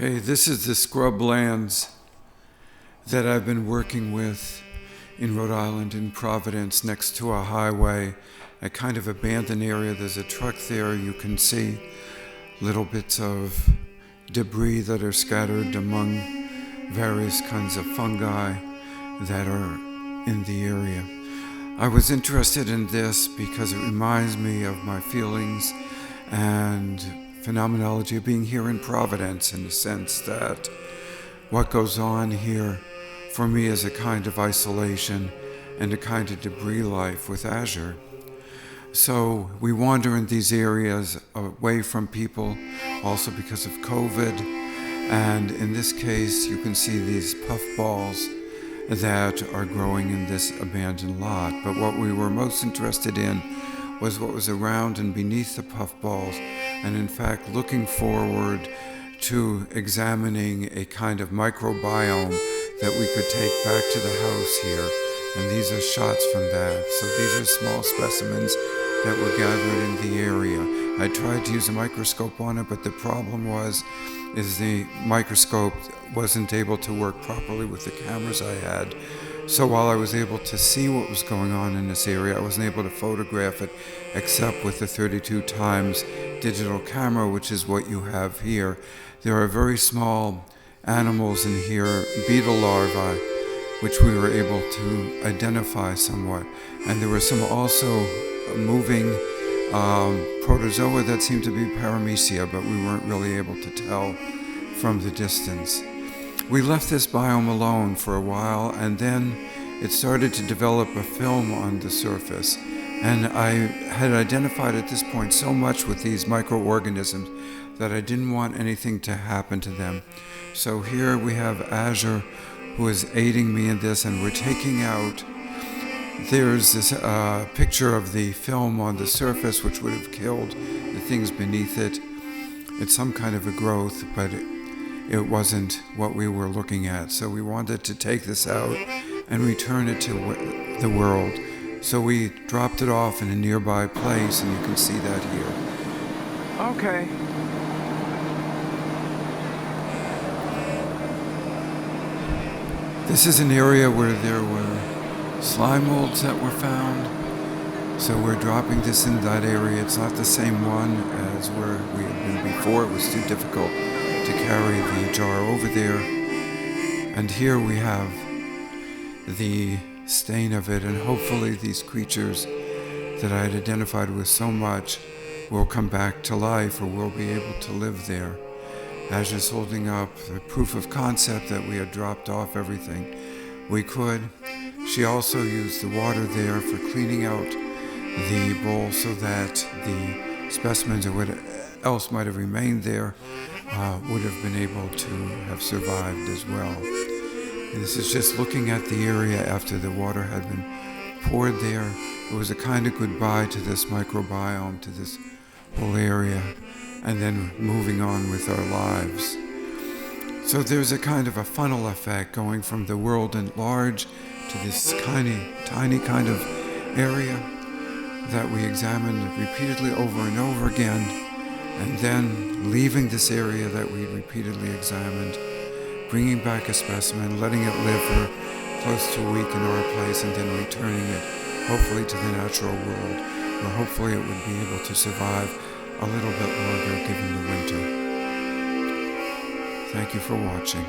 Okay, this is the scrublands that I've been working with in Rhode Island, in Providence, next to a highway, a kind of abandoned area. There's a truck there. You can see little bits of debris that are scattered among various kinds of fungi that are in the area. I was interested in this because it reminds me of my feelings and phenomenology of being here in Providence, in the sense that what goes on here for me is a kind of isolation and a kind of debris life with azure. So we wander in these areas away from people, also because of COVID. And in this case, you can see these puffballs that are growing in this abandoned lot. But what we were most interested in was what was around and beneath the puffballs, and in fact looking forward to examining a kind of microbiome that we could take back to the house here. And these are shots from that. So these are small specimens that were gathered in the area. I tried to use a microscope on it, but the problem is the microscope wasn't able to work properly with the cameras I had. So while I was able to see what was going on in this area, I wasn't able to photograph it except with the 32 times digital camera, which is what you have here. There are very small animals in here, beetle larvae, which we were able to identify somewhat. And there were some also moving protozoa that seemed to be paramecia, but we weren't really able to tell from the distance. We left this biome alone for a while, and then it started to develop a film on the surface. And I had identified at this point so much with these microorganisms that I didn't want anything to happen to them. So here we have Azure, who is aiding me in this, and we're taking out, there's this picture of the film on the surface, which would have killed the things beneath it. It's some kind of a growth, but it wasn't what we were looking at. So we wanted to take this out and return it to the world. So we dropped it off in a nearby place, and you can see that here. Okay. This is an area where there were slime molds that were found. So we're dropping this in that area. It's not the same one as where we had been before. It was too difficult to carry the jar over there. And here we have the stain of it, and hopefully these creatures that I had identified with so much will come back to life, or will be able to live there. Azure's holding up the proof of concept that we had dropped off everything we could. She also used the water there for cleaning out the bowl so that the specimens or what else might have remained there would have been able to have survived as well. And this is just looking at the area after the water had been poured there. It was a kind of goodbye to this microbiome, to this whole area, and then moving on with our lives. So there's a kind of a funnel effect going from the world at large to this tiny kind of area that we examined repeatedly over and over again, and then leaving this area that we repeatedly examined, bringing back a specimen, letting it live for close to a week in our place, and then returning it, hopefully to the natural world, where hopefully it would be able to survive a little bit longer given the winter. Thank you for watching.